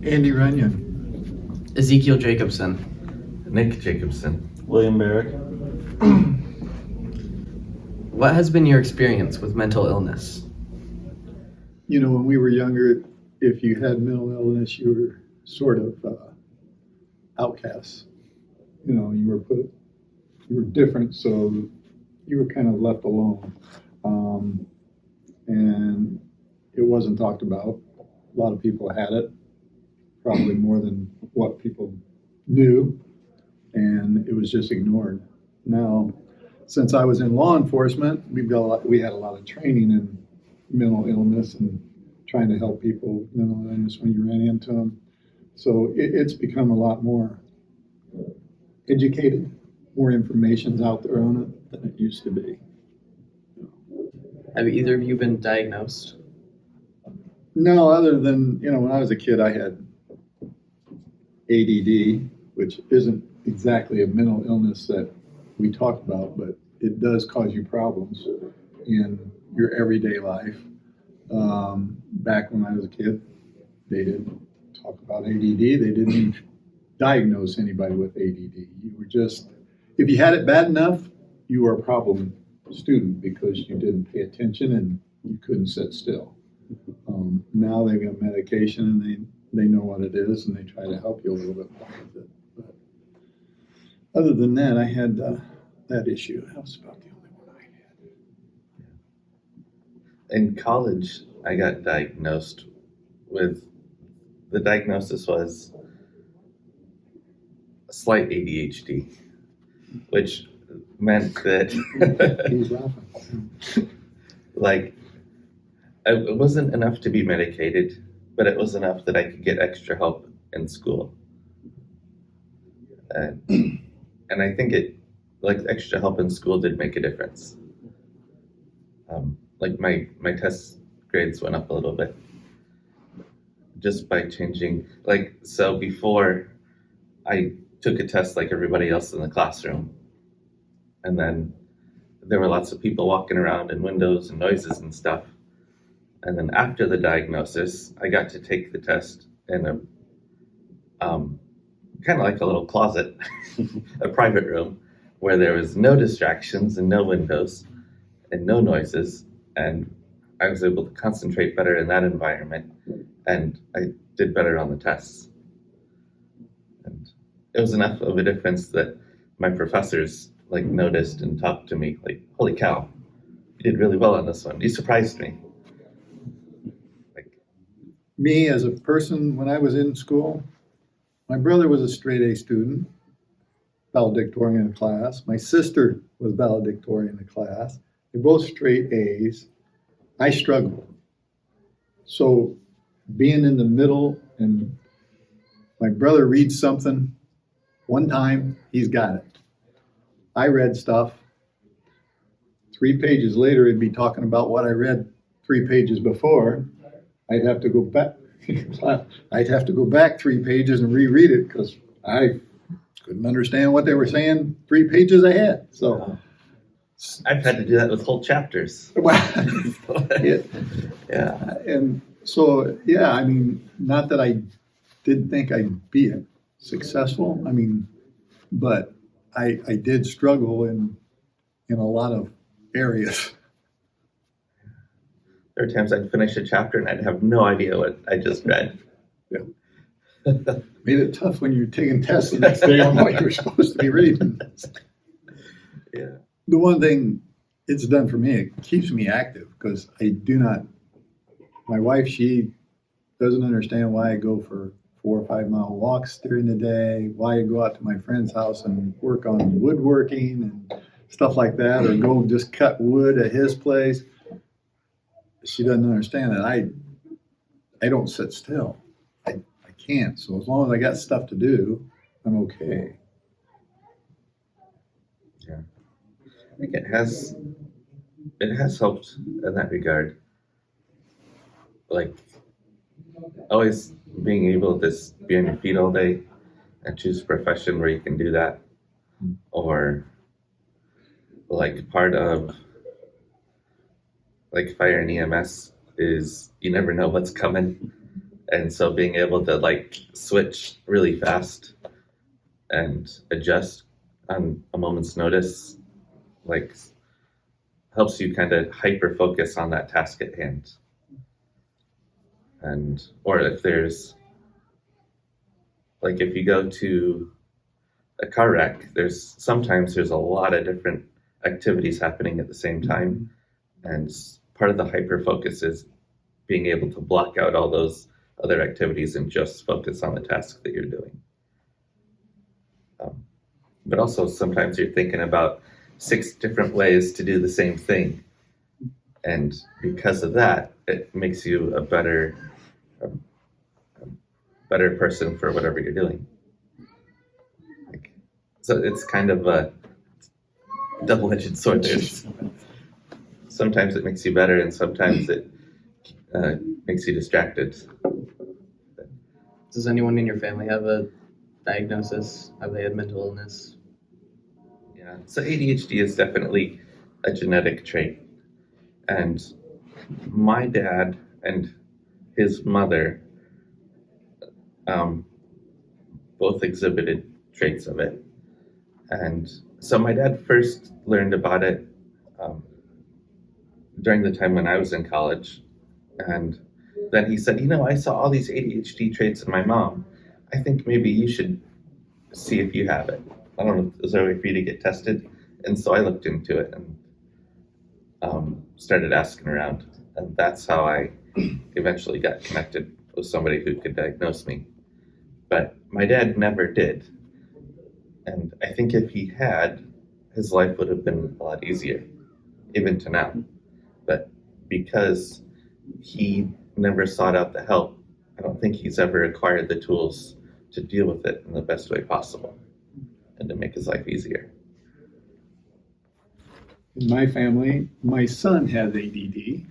Andy Runyon. Ezekiel Jacobson. Nick Jacobson. William Barrick. What has been your experience with mental illness? You know, when we were younger, if you had mental illness, you were sort of outcasts. You know, you were different, so you were kind of left alone. And it wasn't talked about. A lot of people had it, probably more than what people knew, and it was just ignored. Now, since I was in law enforcement, we had a lot of training in mental illness and trying to help people with mental illness when you ran into them. So it's become a lot more educated, more information's out there on it than it used to be. Have either of you been diagnosed? No, other than, you know, when I was a kid, I had ADD, which isn't exactly a mental illness that we talk about, but it does cause you problems in your everyday life. Back when I was a kid, they didn't talk about ADD. They didn't even diagnose anybody with ADD. You were just, if you had it bad enough, you were a problem student because you didn't pay attention and you couldn't sit still. Now they've got medication and they know what it is and they try to help you a little bit more with it. But other than that, I had that issue. That was about the only one I had. In college, I got diagnosed with, the diagnosis was slight ADHD, which meant that He's laughing. like it wasn't enough to be medicated, but it was enough that I could get extra help in school. And I think like extra help in school did make a difference. Like my test grades went up a little bit just by changing, like, so before I took a test like everybody else in the classroom, and then there were lots of people walking around and windows and noises and stuff. And then after the diagnosis, I got to take the test in a kind of like a little closet, a private room where there was no distractions and no windows and no noises. And I was able to concentrate better in that environment, and I did better on the tests. And it was enough of a difference that my professors like noticed and talked to me like, holy cow, you did really well on this one. You surprised me. Me as a person, when I was in school, my brother was a straight A student, valedictorian in the class. My sister was valedictorian in the class. They're both straight A's. I struggled. So being in the middle, and my brother reads something one time, he's got it. I read stuff. 3 pages later, it'd be talking about what I read 3 pages before. I'd have to go back. I'd have to go back 3 pages and reread it because I couldn't understand what they were saying 3 pages ahead. So I've had to do that with whole chapters. Yeah. And so, yeah, I mean, not that I didn't think I'd be successful. I mean, but I did struggle in a lot of areas. There were times I'd finish a chapter and I'd have no idea what I just read. Yeah. Made it tough when you're taking tests the next day on what you were supposed to be reading. Yeah. The one thing it's done for me, it keeps me active because my wife, she doesn't understand why I go for 4 or 5 mile walks during the day, why I go out to my friend's house and work on woodworking and stuff like that, or go just cut wood at his place. She doesn't understand that I don't sit still. I can't. So as long as I got stuff to do, I'm okay. Yeah. I think it has helped in that regard. Like always being able to just be on your feet all day and choose a profession where you can do that. Or like part of like fire and EMS is you never know what's coming. And so being able to like switch really fast and adjust on a moment's notice, like helps you kind of hyper focus on that task at hand. And, or if there's, like if you go to a car wreck, sometimes there's a lot of different activities happening at the same time. And part of the hyper focus is being able to block out all those other activities and just focus on the task that you're doing. But also sometimes you're thinking about 6 different ways to do the same thing. And because of that, it makes you a better person for whatever you're doing. So it's kind of a double-edged sword. Sometimes it makes you better, and sometimes it makes you distracted. Does anyone in your family have a diagnosis? Have they had mental illness? Yeah, so ADHD is definitely a genetic trait. And my dad and his mother both exhibited traits of it. And so my dad first learned about it during the time when I was in college. And then he said, I saw all these ADHD traits in my mom. I think maybe you should see if you have it. I don't know, is there a way for you to get tested? And so I looked into it and started asking around. And that's how I eventually got connected with somebody who could diagnose me. But my dad never did. And I think if he had, his life would have been a lot easier, even to now. But because he never sought out the help, I don't think he's ever acquired the tools to deal with it in the best way possible and to make his life easier. In my family, my son has ADD,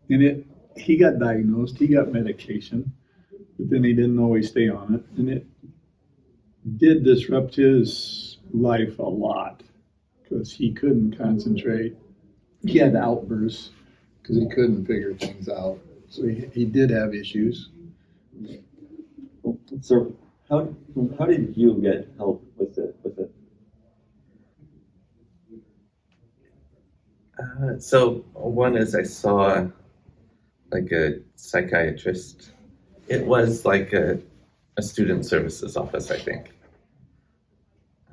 and he got diagnosed, he got medication, but then he didn't always stay on it, and it did disrupt his life a lot because he couldn't concentrate. He had outbursts because he couldn't figure things out. So he did have issues. So how did you get help with it? So one is I saw like a psychiatrist. It was like a student services office, I think.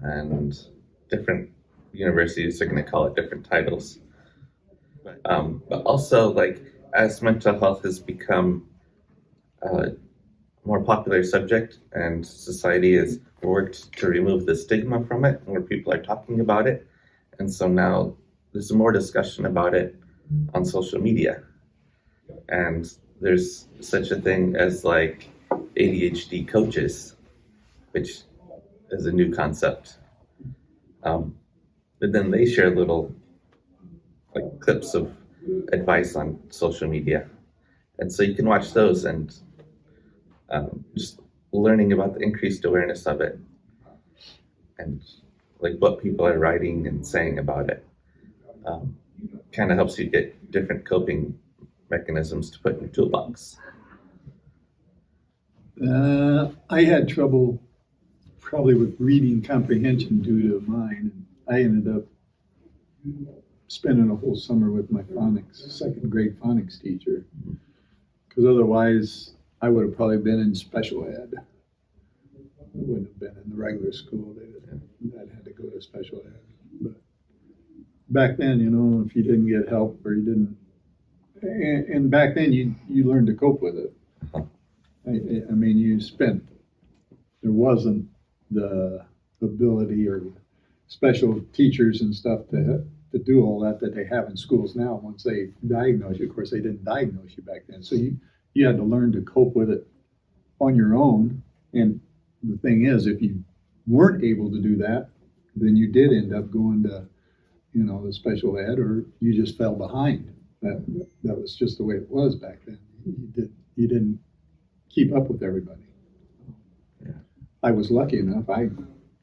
And different universities are going to call it different titles. But also, like, as mental health has become a more popular subject and society has worked to remove the stigma from it, where people are talking about it. And so now there's more discussion about it on social media. And there's such a thing as like ADHD coaches, which is a new concept. But then they share little like clips of advice on social media. And so you can watch those and just learning about the increased awareness of it and like what people are writing and saying about it kind of helps you get different coping mechanisms to put in your toolbox. I had trouble probably with reading comprehension due to mine. I ended up spending a whole summer with my phonics, second grade phonics teacher, because otherwise I would have probably been in special ed. I wouldn't have been in the regular school. I'd had to go to special ed. But back then, if you didn't get help or you didn't, and back then you learned to cope with it. I mean, there wasn't the ability or special teachers and stuff to do all that they have in schools now. Once they diagnose you, of course, they didn't diagnose you back then. So you had to learn to cope with it on your own. And the thing is, if you weren't able to do that, then you did end up going to, the special ed, or you just fell behind. That was just the way it was back then. You didn't keep up with everybody. Yeah. I was lucky enough. I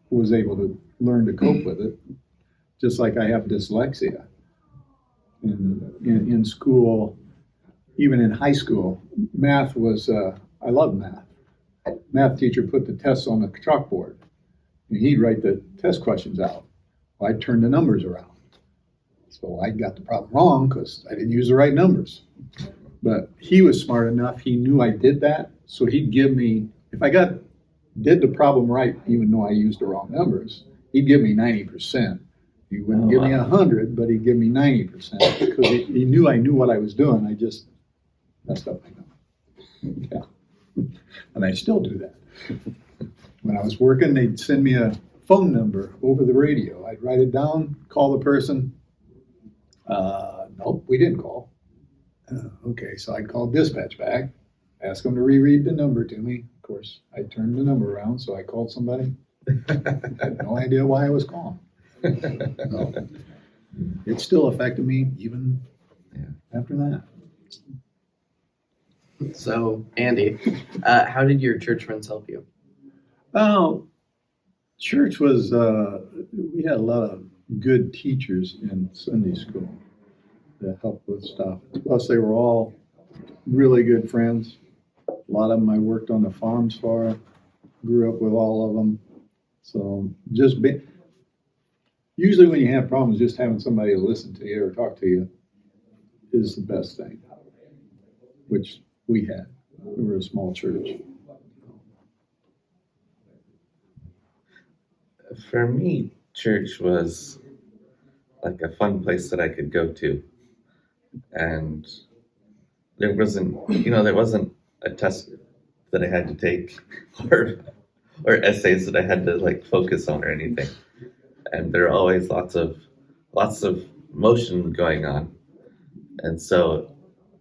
was able to learn to cope with it, just like I have dyslexia. In school, even in high school, math was I love math. Math teacher put the tests on the chalkboard, and he'd write the test questions out. Well, I'd turn the numbers around. So I got the problem wrong because I didn't use the right numbers. But he was smart enough, he knew I did that, so he'd give me, if I did the problem right, even though I used the wrong numbers, he'd give me 90%. He wouldn't give me 100, but he'd give me 90% because he knew I knew what I was doing. I just messed up my number. Yeah. And I still do that. When I was working, they'd send me a phone number over the radio. I'd write it down, call the person. Nope, we didn't call. Okay, so I'd call dispatch back, ask them to reread the number to me. Of course, I turned the number around, so I called somebody. Had no idea why I was calling. No. It still affected me even after that. So, Andy, how did your church friends help you? Well, church was, we had a lot of good teachers in Sunday school that helped with stuff. Plus, they were all really good friends. A lot of them I worked on the farms for, grew up with all of them. So usually when you have problems, just having somebody to listen to you or talk to you is the best thing, which we had. We were a small church. For me, church was like a fun place that I could go to. And there wasn't a test that I had to take or essays that I had to like focus on or anything. And there are always lots of motion going on. And so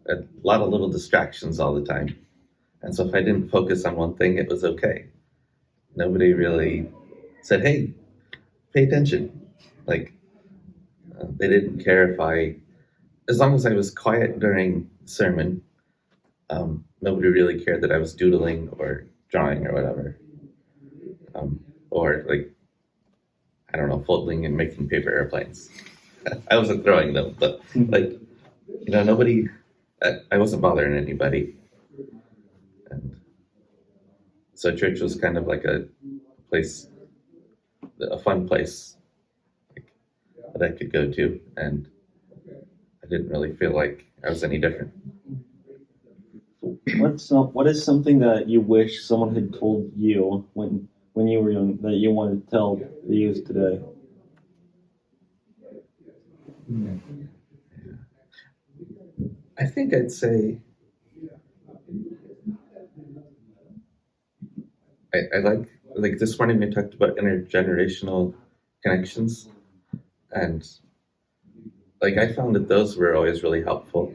a lot of little distractions all the time. And so if I didn't focus on one thing, it was okay. Nobody really said, hey, pay attention. Like, they didn't care as long as I was quiet during sermon, nobody really cared that I was doodling or drawing or whatever. Or like, I don't know, folding and making paper airplanes. I wasn't throwing them, but like, nobody, I wasn't bothering anybody. And so church was kind of like a fun place that I could go to, and I didn't really feel like I was any different. What is something that you wish someone had told you when you were young that you want to tell the youth today? I think I'd say I like this morning we talked about intergenerational connections, and like I found that those were always really helpful.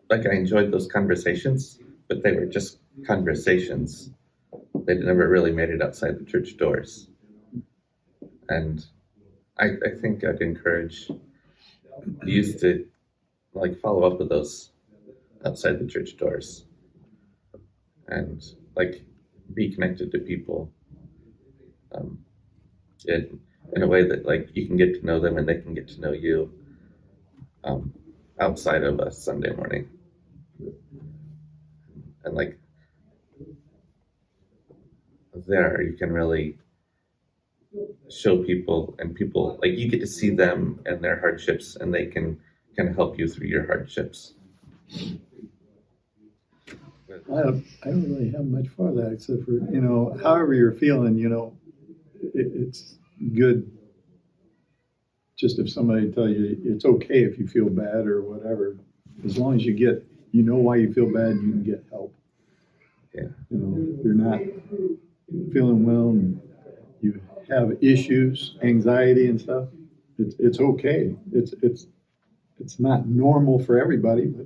Like I enjoyed those conversations, but they were just conversations. They never really made it outside the church doors. And I think I'd encourage youth to like follow up with those outside the church doors and like be connected to people in a way that like you can get to know them and they can get to know you outside of a Sunday morning. And like there you can really show people, and people like you get to see them and their hardships, and they can kind of help you through your hardships. I don't really have much for that except for, however you're feeling, it's good just if somebody tell you it's okay if you feel bad or whatever, as long as you know why you feel bad, you can get help. Yeah. If you're not feeling well and you have issues, anxiety and stuff, it's okay. It's not normal for everybody, but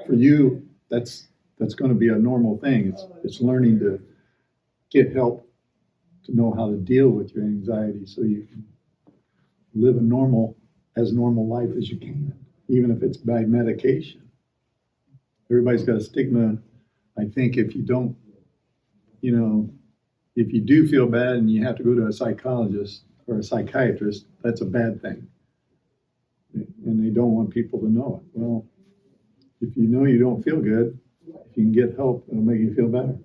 for you, that's going to be a normal thing. It's learning to get help to know how to deal with your anxiety so you can live as normal life as you can, even if it's by medication. Everybody's got a stigma. I think if you don't, if you do feel bad and you have to go to a psychologist or a psychiatrist, that's a bad thing. And they don't want people to know it. Well, if you know you don't feel good, If you can get help, it'll make you feel better.